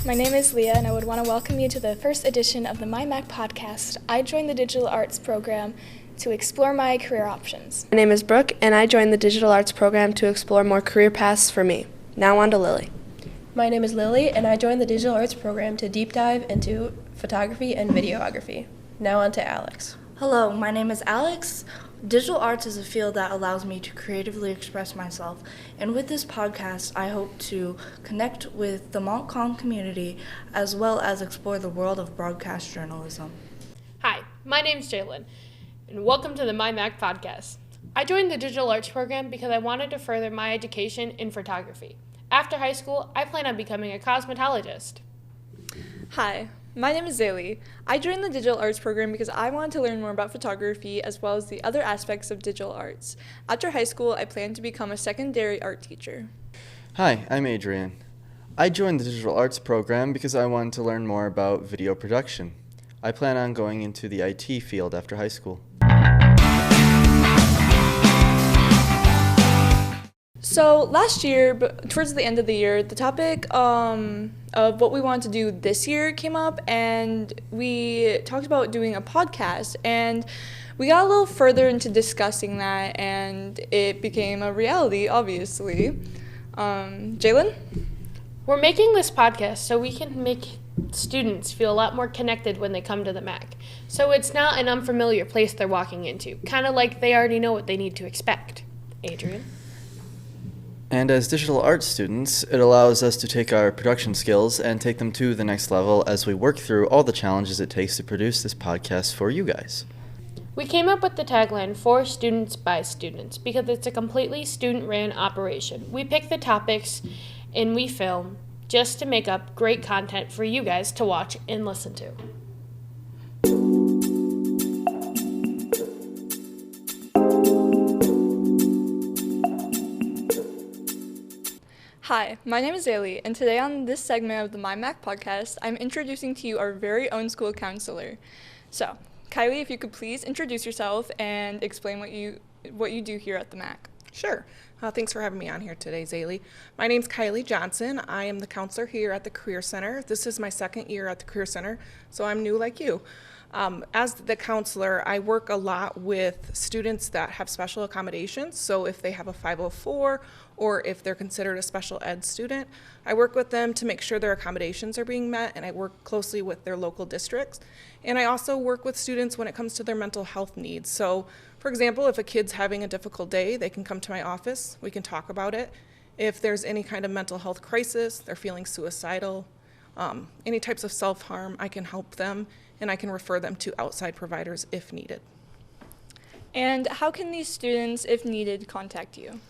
My name is Leah, and I would want to welcome you to the first edition of the MY MACC Podcast. I joined the Digital Arts program to explore my career options. My name is Brooke, and I joined the Digital Arts program to explore more career paths for me. Now on to Lily. My name is Lily, and I joined the Digital Arts program to deep dive into photography and videography. Now on to Alex. Hello, my name is Alex. Digital arts is a field that allows me to creatively express myself, and with this podcast, I hope to connect with the Montcalm community as well as explore the world of broadcast journalism. Hi, my name's Jalen, and welcome to the MY MACC Podcast. I joined the Digital Arts program because I wanted to further my education in photography. After high school, I plan on becoming a cosmetologist. Hi, my name is Zaylee. I joined the Digital Arts program because I wanted to learn more about photography as well as the other aspects of digital arts. After high school, I plan to become a secondary art teacher. Hi, I'm Adrian. I joined the Digital Arts program because I wanted to learn more about video production. I plan on going into the IT field after high school. So last year, towards the end of the year, the topic of what we wanted to do this year came up, and we talked about doing a podcast, and we got a little further into discussing that, and it became a reality, obviously. Jalen? We're making this podcast so we can make students feel a lot more connected when they come to the MACC. So it's not an unfamiliar place they're walking into, kind of like they already know what they need to expect. Adrian? And as digital arts students, it allows us to take our production skills and take them to the next level as we work through all the challenges it takes to produce this podcast for you guys. We came up with the tagline, for students by students, because it's a completely student-ran operation. We pick the topics and we film just to make up great content for you guys to watch and listen to. Hi, my name is Zaylee, and today on this segment of the MY MACC Podcast, I'm introducing to you our very own school counselor. So, Kylie, if you could please introduce yourself and explain what you do here at the MACC. Sure. Thanks for having me on here today, Zaylee. My name's Kylie Johnson. I am the counselor here at the Career Center. This is my second year at the Career Center, so I'm new like you. As the counselor, I work a lot with students that have special accommodations. So if they have a 504 or if they're considered a special ed student, I work with them to make sure their accommodations are being met, and I work closely with their local districts. And I also work with students when it comes to their mental health needs. So for example, if a kid's having a difficult day, they can come to my office, we can talk about it. If there's any kind of mental health crisis, they're feeling suicidal, any types of self-harm, I can help them, and I can refer them to outside providers if needed. And how can these students, if needed, contact you?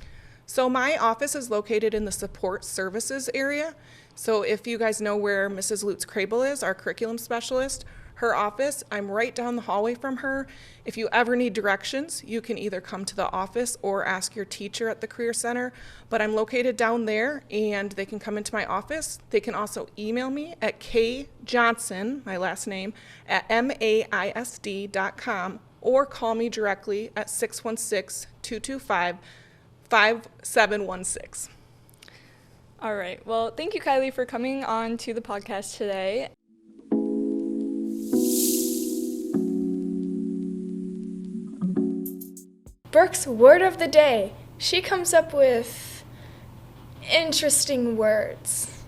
So my office is located in the support services area. So if you guys know where Mrs. Lutz-Krabel is, our curriculum specialist, her office, I'm right down the hallway from her. If you ever need directions, you can either come to the office or ask your teacher at the Career Center, but I'm located down there and they can come into my office. They can also email me at kjohnson, my last name, at maisd.com, or call me directly at 616-225-5716. All right. Well, thank you, Kylie, for coming on to the podcast today. Brooke's word of the day. She comes up with interesting words.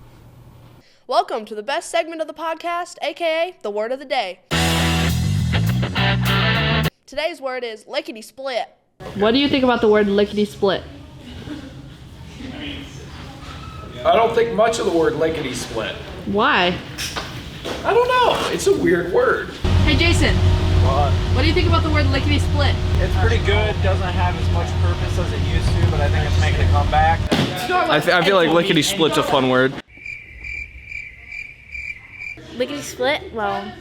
Welcome to the best segment of the podcast, aka the word of the day. Today's word is lickety-split. What do you think about the word lickety-split? I don't think much of the word lickety-split. Why? I don't know. It's a weird word. Hey Jason, what do you think about the word lickety-split? It's pretty good. Doesn't have as much purpose as it used to, but I think it's making a comeback. I feel like lickety-split's a fun word. Lickety-split? Well,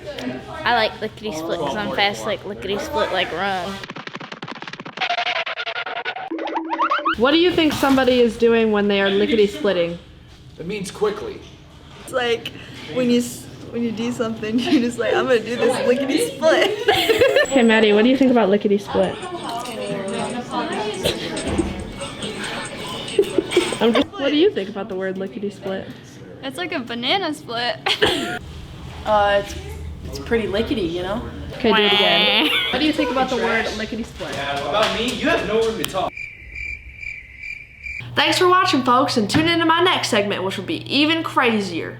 I like lickety-split because I'm fast like lickety-split like run. What do you think somebody is doing when they are lickety-splitting? It means quickly. It's like when you do something, you're just like, I'm gonna do this lickety-split. Hey Maddie, what do you think about lickety-split? I'm just What do you think about the word lickety-split? It's like a banana split. It's pretty lickety, you know? Okay, do it again. What do you think about the word lickety split? About me? You have no room to talk. Thanks for watching, folks, and tune in to my next segment, which will be even crazier.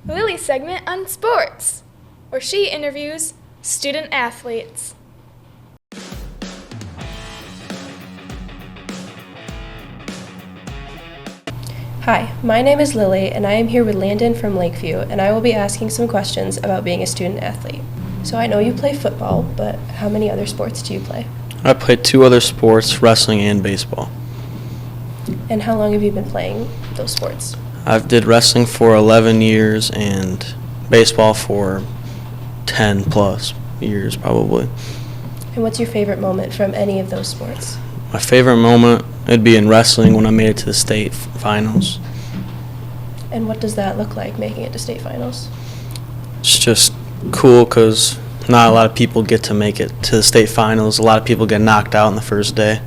Lily's segment on sports, where she interviews student athletes. Hi, my name is Lily, and I am here with Landon from Lakeview, and I will be asking some questions about being a student athlete. So I know you play football, but how many other sports do you play? I play 2 other sports, wrestling and baseball. And how long have you been playing those sports? I've did wrestling for 11 years and baseball for 10 plus years probably. And what's your favorite moment from any of those sports? My favorite moment would be in wrestling when I made it to the state finals. And what does that look like, making it to state finals? It's just cool because not a lot of people get to make it to the state finals. A lot of people get knocked out in the first day.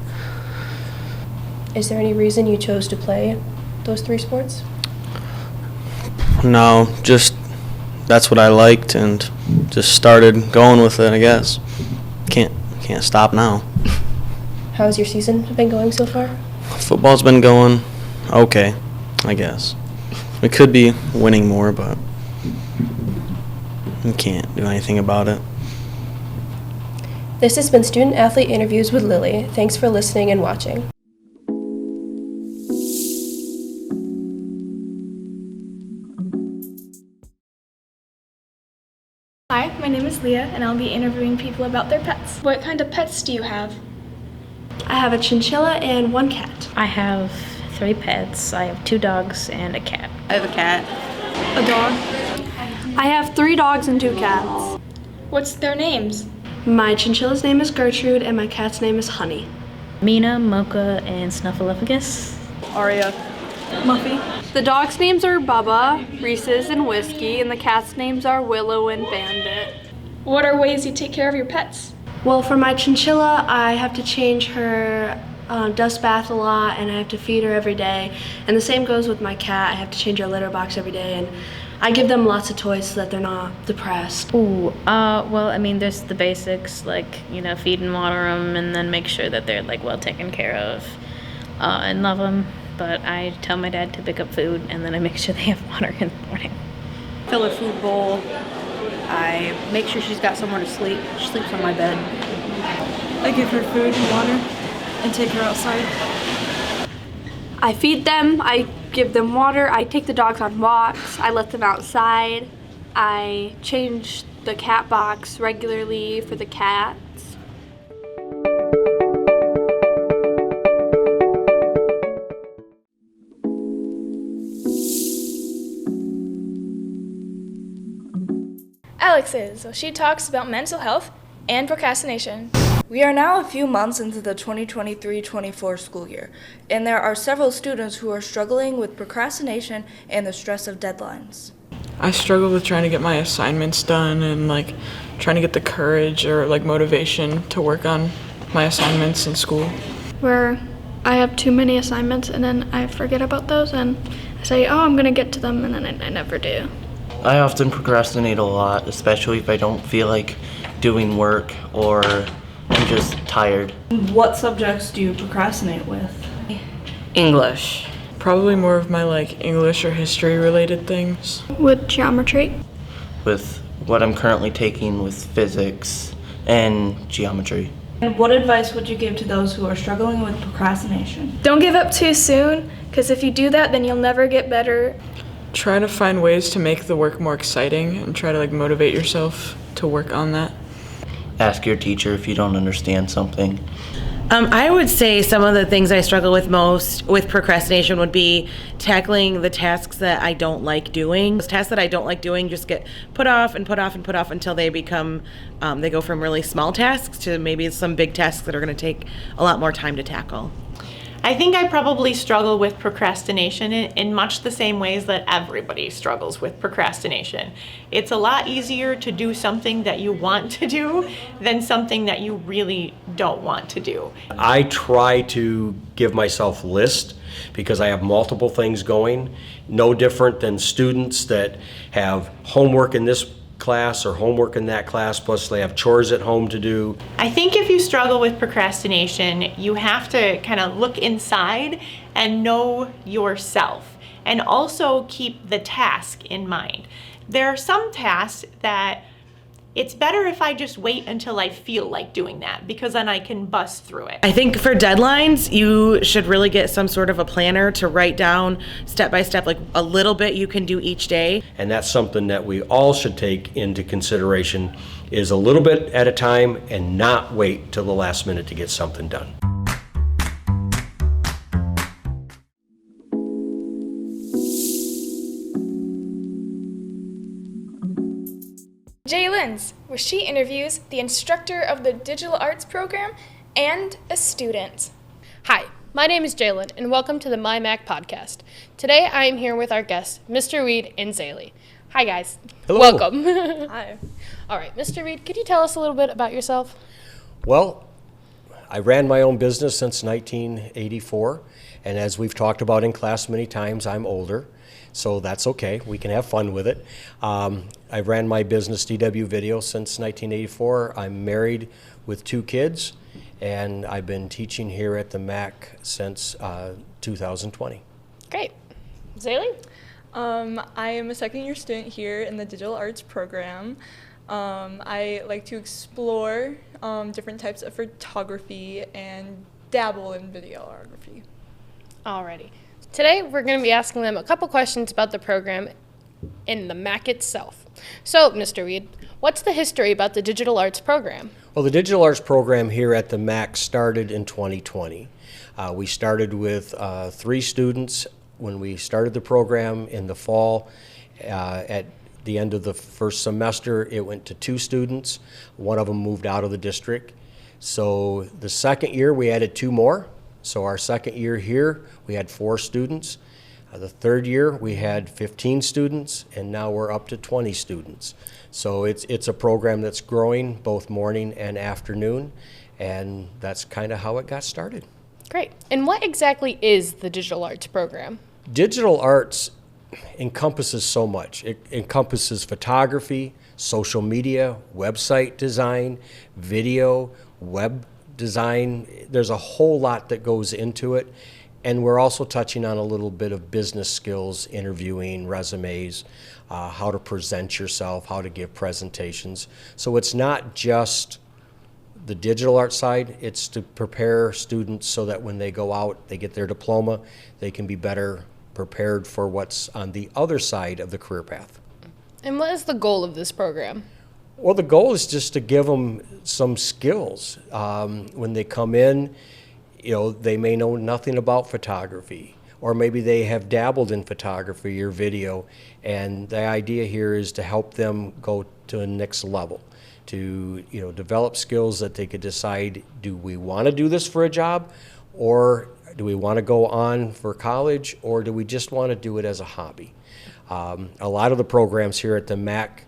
Is there any reason you chose to play those 3 sports? No, just that's what I liked and just started going with it, I guess. Can't stop now. How's your season been going so far? Football's been going okay, I guess. We could be winning more, but we can't do anything about it. This has been Student Athlete Interviews with Lily. Thanks for listening and watching. Hi, my name is Leah, and I'll be interviewing people about their pets. What kind of pets do you have? I have a chinchilla and 1 cat. I have 3 pets. I have 2 dogs and a cat. I have a cat. A dog. I have 3 dogs and 2 cats. What's their names? My chinchilla's name is Gertrude and my cat's name is Honey. Mina, Mocha, and Snuffleupagus. Aria. Muffy. The dogs' names are Bubba, Reese's, and Whiskey, and the cats' names are Willow and Bandit. What are ways you take care of your pets? Well, for my chinchilla, I have to change her dust bath a lot, and I have to feed her every day. And the same goes with my cat. I have to change her litter box every day, and I give them lots of toys so that they're not depressed. Ooh, well, I mean, there's the basics, like, you know, feed and water them, and then make sure that they're, like, well taken care of and love them. But I tell my dad to pick up food, and then I make sure they have water in the morning. Fill her food bowl. I make sure she's got somewhere to sleep. She sleeps on my bed. I give her food and water and take her outside. I feed them, I give them water, I take the dogs on walks, I let them outside, I change the cat box regularly for the cats. Alex is, so she talks about mental health and procrastination. We are now a few months into the 2023-24 school year, and there are several students who are struggling with procrastination and the stress of deadlines. I struggle with trying to get my assignments done and trying to get the courage or motivation to work on my assignments in school. Where I have too many assignments and then I forget about those and I say, oh, I'm gonna get to them, and then I never do. I often procrastinate a lot, especially if I don't feel like doing work or I'm just tired. What subjects do you procrastinate with? English. Probably more of my English or history related things. With geometry. With what I'm currently taking with physics and geometry. And what advice would you give to those who are struggling with procrastination? Don't give up too soon, because if you do that, then you'll never get better. Try to find ways to make the work more exciting and try to motivate yourself to work on that. Ask your teacher if you don't understand something. I would say some of the things I struggle with most with procrastination would be tackling the tasks that I don't like doing. Those tasks that I don't like doing just get put off and put off and put off until they become, they go from really small tasks to maybe some big tasks that are going to take a lot more time to tackle. I think I probably struggle with procrastination in much the same ways that everybody struggles with procrastination. It's a lot easier to do something that you want to do than something that you really don't want to do. I try to give myself a list because I have multiple things going, no different than students that have homework in this class or homework in that class, plus they have chores at home to do. I think if you struggle with procrastination, you have to kind of look inside and know yourself, and also keep the task in mind. There are some tasks that it's better if I just wait until I feel like doing that, because then I can bust through it. I think for deadlines, you should really get some sort of a planner to write down step by step, like a little bit you can do each day. And that's something that we all should take into consideration, is a little bit at a time and not wait till the last minute to get something done. Jaylen's, where she interviews the instructor of the digital arts program and a student. Hi, my name is Jaylen, and welcome to the My MACC Podcast. Today I am here with our guests, Mr. Reed and Zaylee. Hi, guys. Hello. Welcome. Hi. All right, Mr. Reed, could you tell us a little bit about yourself? Well, I ran my own business since 1984, and as we've talked about in class many times, I'm older. So that's okay, we can have fun with it. I ran my business DW Video since 1984. I'm married with 2 kids, and I've been teaching here at the MACC since 2020. Great. Zaylee? I am a second-year student here in the digital arts program. I like to explore different types of photography and dabble in videography. Alrighty. Today, we're going to be asking them a couple questions about the program and the MACC itself. So, Mr. Reed, what's the history about the digital arts program? Well, the digital arts program here at the MACC started in 2020. We started with 3 students when we started the program in the fall. At the end of the first semester, it went to 2 students. One of them moved out of the district. So the second year, we added 2 more. So our second year here, we had 4 students. The third year, we had 15 students, and now we're up to 20 students. So it's a program that's growing both morning and afternoon, and that's kind of how it got started. Great. And what exactly is the digital arts program? Digital arts encompasses so much. It encompasses photography, social media, website design, video, web design. There's a whole lot that goes into it, and we're also touching on a little bit of business skills, interviewing, resumes, how to present yourself, how to give presentations. So it's not just the digital art side, it's to prepare students so that when they go out, they get their diploma, they can be better prepared for what's on the other side of the career path. And what is the goal of this program? Well, the goal is just to give them some skills. When they come in, they may know nothing about photography, or maybe they have dabbled in photography or video, and the idea here is to help them go to the next level, to develop skills that they could decide, do we want to do this for a job, or do we want to go on for college, or do we just want to do it as a hobby? A lot of the programs here at the MACC,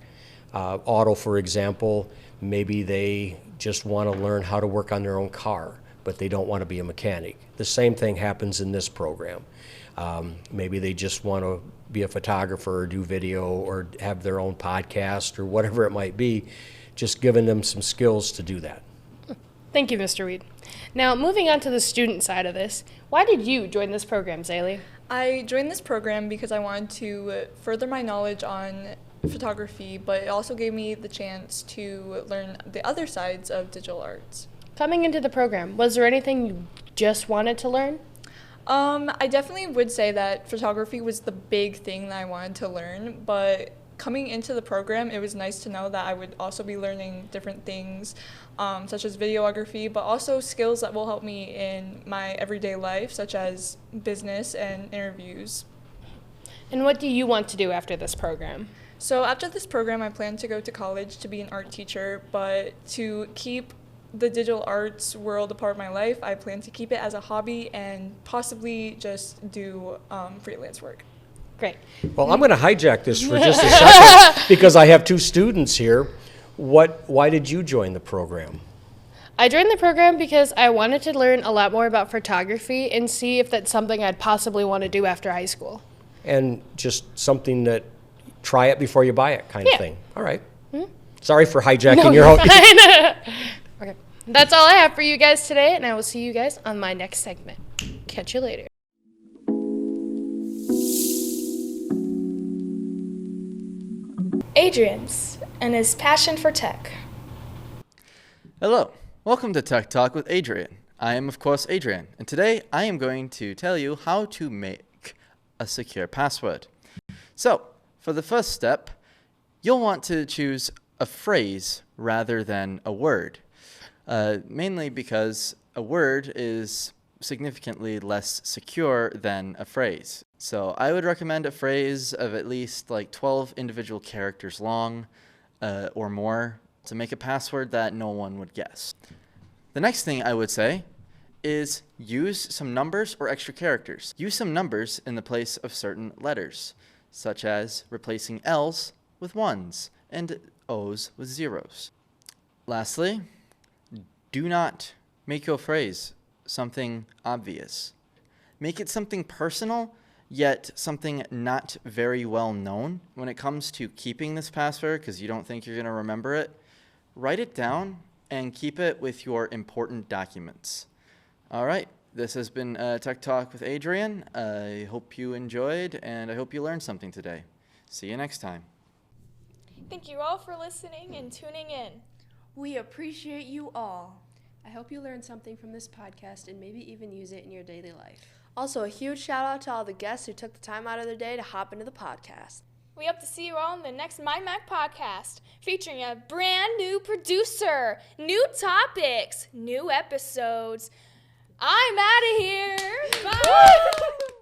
Auto, for example, maybe they just want to learn how to work on their own car, but they don't want to be a mechanic. The same thing happens in this program. Maybe they just want to be a photographer or do video or have their own podcast or whatever it might be, just giving them some skills to do that. Thank you, Mr. Reed. Now, moving on to the student side of this, why did you join this program, Zaylee? I joined this program because I wanted to further my knowledge on photography, but it also gave me the chance to learn the other sides of digital arts. Coming into the program, was there anything you just wanted to learn? I definitely would say that photography was the big thing that I wanted to learn, but coming into the program, it was nice to know that I would also be learning different things, such as videography, but also skills that will help me in my everyday life, such as business and interviews. And what do you want to do after this program? So after this program, I plan to go to college to be an art teacher, but to keep the digital arts world a part of my life. I plan to keep it as a hobby and possibly just do freelance work. Great. Well, I'm going to hijack this for just a second because I have two students here. Why did you join the program? I joined the program because I wanted to learn a lot more about photography and see if that's something I'd possibly want to do after high school. And just something that try it before you buy it kind of thing. All right. Mm-hmm. Sorry for hijacking your own. Okay. That's all I have for you guys today, and I will see you guys on my next segment. Catch you later. Adrian's and his passion for tech. Hello, welcome to Tech Talk with Adrian. I am, of course, Adrian, and today I am going to tell you how to make a secure password. So, for the first step, you'll want to choose a phrase rather than a word, mainly because a word is significantly less secure than a phrase. So I would recommend a phrase of at least like 12 individual characters long or more to make a password that no one would guess. The next thing I would say is use some numbers or extra characters. Use some numbers in the place of certain letters, such as replacing L's with ones and O's with zeros. Lastly, do not make your phrase something obvious. Make it something personal, yet something not very well known. When it comes to keeping this password, because you don't think you're going to remember it, write it down and keep it with your important documents. All right, this has been Tech Talk with Adrian. I hope you enjoyed, and I hope you learned something today. See you next time. Thank you all for listening and tuning in. We appreciate you all. I hope you learned something from this podcast and maybe even use it in your daily life. Also, a huge shout out to all the guests who took the time out of their day to hop into the podcast. We hope to see you all in the next My MACC Podcast, featuring a brand new producer, new topics, new episodes. I'm out of here. Bye.